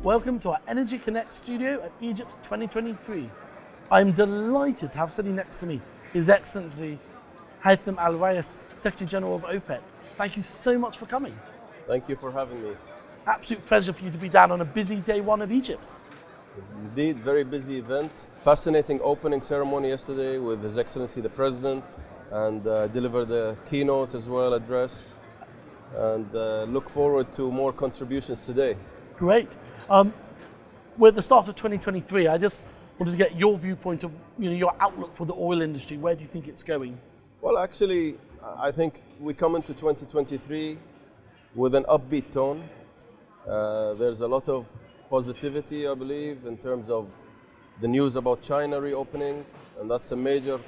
Welcome to our Energy Connect studio at EGYPS 2023. I'm delighted to have sitting next to me His Excellency Haitham Ghais, Secretary General of OPEC. Thank you so much for coming. Thank you for having me. Absolute pleasure for you to be down on a busy day one of EGYPS. Indeed, very busy event. Fascinating opening ceremony yesterday with His Excellency the President, and delivered a keynote as well, address, and look forward to more contributions today. Great. We're at the start of 2023. I just wanted to get your viewpoint of your outlook for the oil industry. Where do you think it's going? Well, actually, I think we come into 2023 with an upbeat tone. There's a lot of positivity, I believe, in terms of the news about China reopening, and that's a major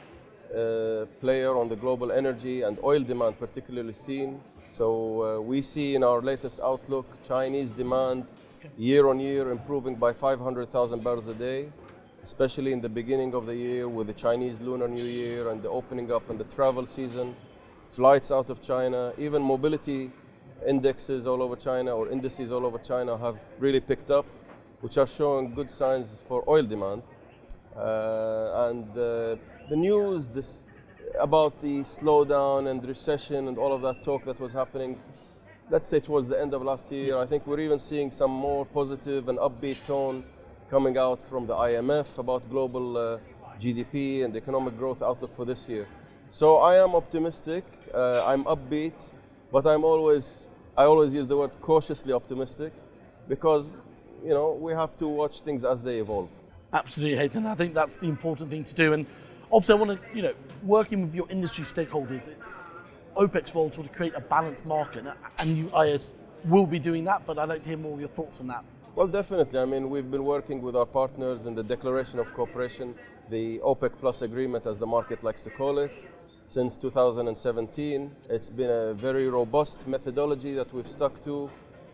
player on the global energy and oil demand particularly seen. So we see in our latest outlook Chinese demand year on year improving by 500,000 barrels a day, especially in the beginning of the year with the Chinese Lunar New Year and the opening up and the travel season, flights out of China, even mobility indexes all over China or indices all over China have really picked up, which are showing good signs for oil demand. The news about the slowdown and recession and all of that talk that was happening, let's say towards the end of last year, I think we're even seeing some more positive and upbeat tone coming out from the IMF about global GDP and economic growth outlook for this year. So I am optimistic, I'm upbeat, but I always use the word cautiously optimistic, because we have to watch things as they evolve. Absolutely, Haitham. I think that's the important thing to do. And obviously, I want to, working with your industry stakeholders, it's OPEC's role to sort of create a balanced market, and you, IS, will be doing that. But I'd like to hear more of your thoughts on that. Well, definitely. I mean, we've been working with our partners in the Declaration of Cooperation, the OPEC Plus agreement, as the market likes to call it, since 2017. It's been a very robust methodology that we've stuck to.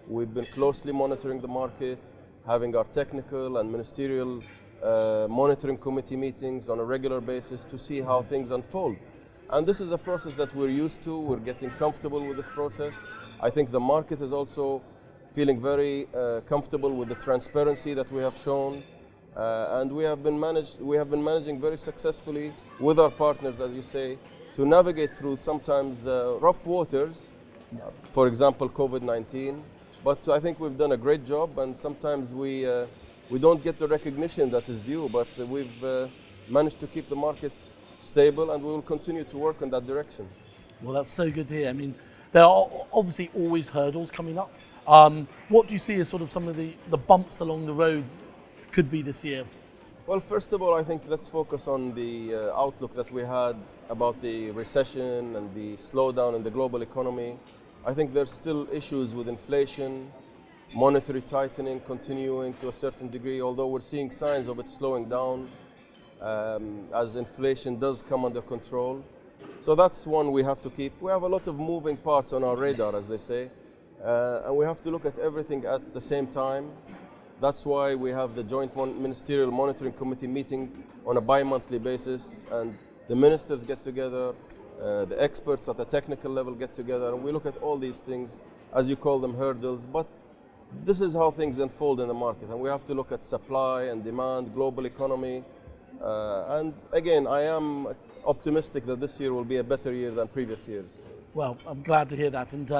We've been closely monitoring the market, having our technical and ministerial monitoring committee meetings on a regular basis to see how things unfold. And this is a process that we're used to. We're getting comfortable with this process. I think the market is also feeling very comfortable with the transparency that we have shown. And we have been managing very successfully with our partners, as you say, to navigate through sometimes rough waters, for example, COVID-19. But I think we've done a great job, and sometimes we don't get the recognition that is due, but we've managed to keep the market stable, and we will continue to work in that direction. Well, that's so good to hear. I mean, there are obviously always hurdles coming up. What do you see as sort of some of the bumps along the road could be this year? Well, first of all, I think let's focus on the outlook that we had about the recession and the slowdown in the global economy. I think there's still issues with inflation, monetary tightening continuing to a certain degree, although we're seeing signs of it slowing down as inflation does come under control. So that's one we have to keep. We have a lot of moving parts on our radar, as they say, and we have to look at everything at the same time. That's why we have the Joint Ministerial Monitoring Committee meeting on a bi-monthly basis, and the ministers get together, the experts at the technical level get together, and we look at all these things, as you call them, hurdles. But this is how things unfold in the market, and we have to look at supply and demand, global economy. And again, I am optimistic that this year will be a better year than previous years. Well, I'm glad to hear that. And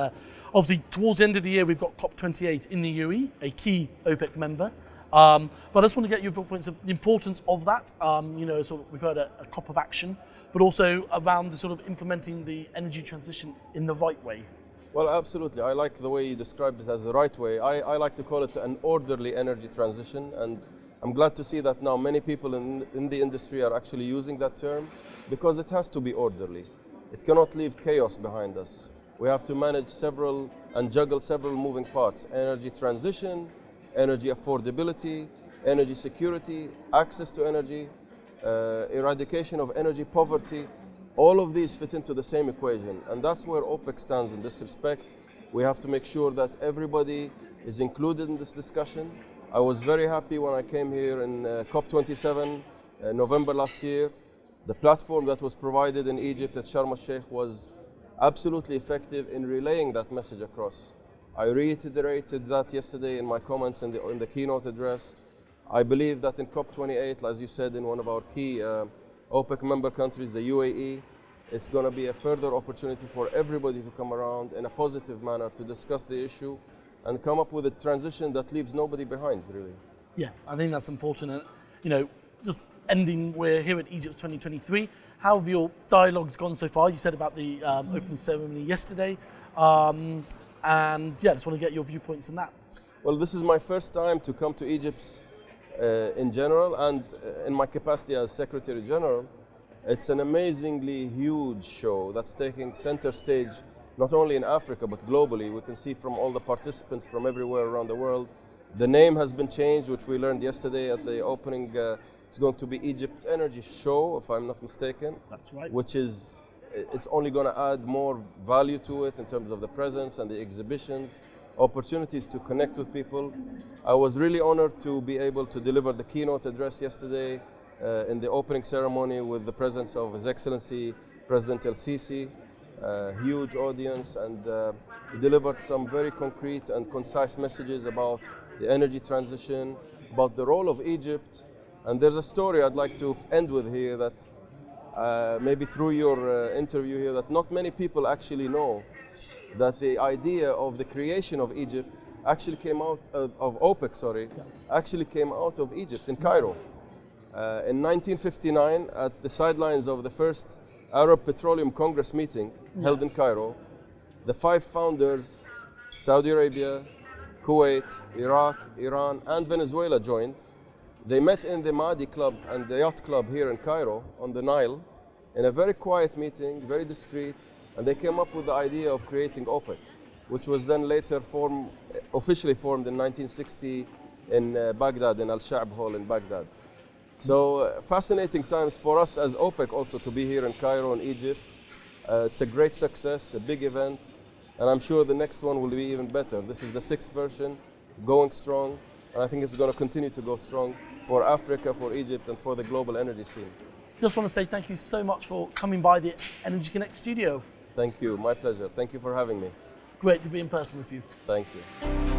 obviously, towards the end of the year, we've got COP28 in the UAE, a key OPEC member. But I just want to get your points of the importance of that. Sort of, we've heard a COP of action, but also around the sort of implementing the energy transition in the right way. Well, absolutely. I like the way you described it as the right way. I like to call it an orderly energy transition, and I'm glad to see that now many people in the industry are actually using that term, because it has to be orderly. It cannot leave chaos behind us. We have to manage several and juggle several moving parts: energy transition, energy affordability, energy security, access to energy, eradication of energy poverty. All of these fit into the same equation, and that's where OPEC stands in this respect. We have to make sure that everybody is included in this discussion. I was very happy when I came here in COP27 November last year. The platform that was provided in Egypt at Sharm el-Sheikh was absolutely effective in relaying that message across. I reiterated that yesterday in my comments in the keynote address. I believe that in COP28, as you said, in one of our key OPEC member countries, the UAE, it's going to be a further opportunity for everybody to come around in a positive manner to discuss the issue and come up with a transition that leaves nobody behind, really. Yeah, I think that's important. And, you know, just ending, we're here at EGYPS 2023. How have your dialogues gone so far? You said about the opening ceremony yesterday. And yeah, I just want to get your viewpoints on that. Well, this is my first time to come to EGYPS in general, and in my capacity as Secretary General. It's an amazingly huge show that's taking center stage, not only in Africa, but globally. We can see from all the participants from everywhere around the world. The name has been changed, which we learned yesterday at the opening. It's going to be Egypt Energy Show, if I'm not mistaken. That's right. Which is, it's only going to add more value to it in terms of the presence and the exhibitions, opportunities to connect with people. I was really honored to be able to deliver the keynote address yesterday in the opening ceremony with the presence of His Excellency President El-Sisi, a huge audience, and he delivered some very concrete and concise messages about the energy transition, about the role of Egypt. And there's a story I'd like to end with here that maybe through your interview here, that not many people actually know that the idea of the creation of Egypt actually came out of OPEC, actually came out of Egypt in Cairo. In 1959, at the sidelines of the first Arab Petroleum Congress meeting held in Cairo, the 5 founders, Saudi Arabia, Kuwait, Iraq, Iran, and Venezuela joined. They met in the Mahdi Club and the Yacht Club here in Cairo on the Nile in a very quiet meeting, very discreet, and they came up with the idea of creating OPEC, which was then later officially formed in 1960 in Baghdad, in Al-Sha'b Hall in Baghdad. So fascinating times for us as OPEC also to be here in Cairo in Egypt. It's a great success, a big event, and I'm sure the next one will be even better. This is the 6th version, going strong, and I think it's going to continue to go strong for Africa, for Egypt, and for the global energy scene. Just want to say thank you so much for coming by the Energy Connect studio. Thank you, my pleasure. Thank you for having me. Great to be in person with you. Thank you.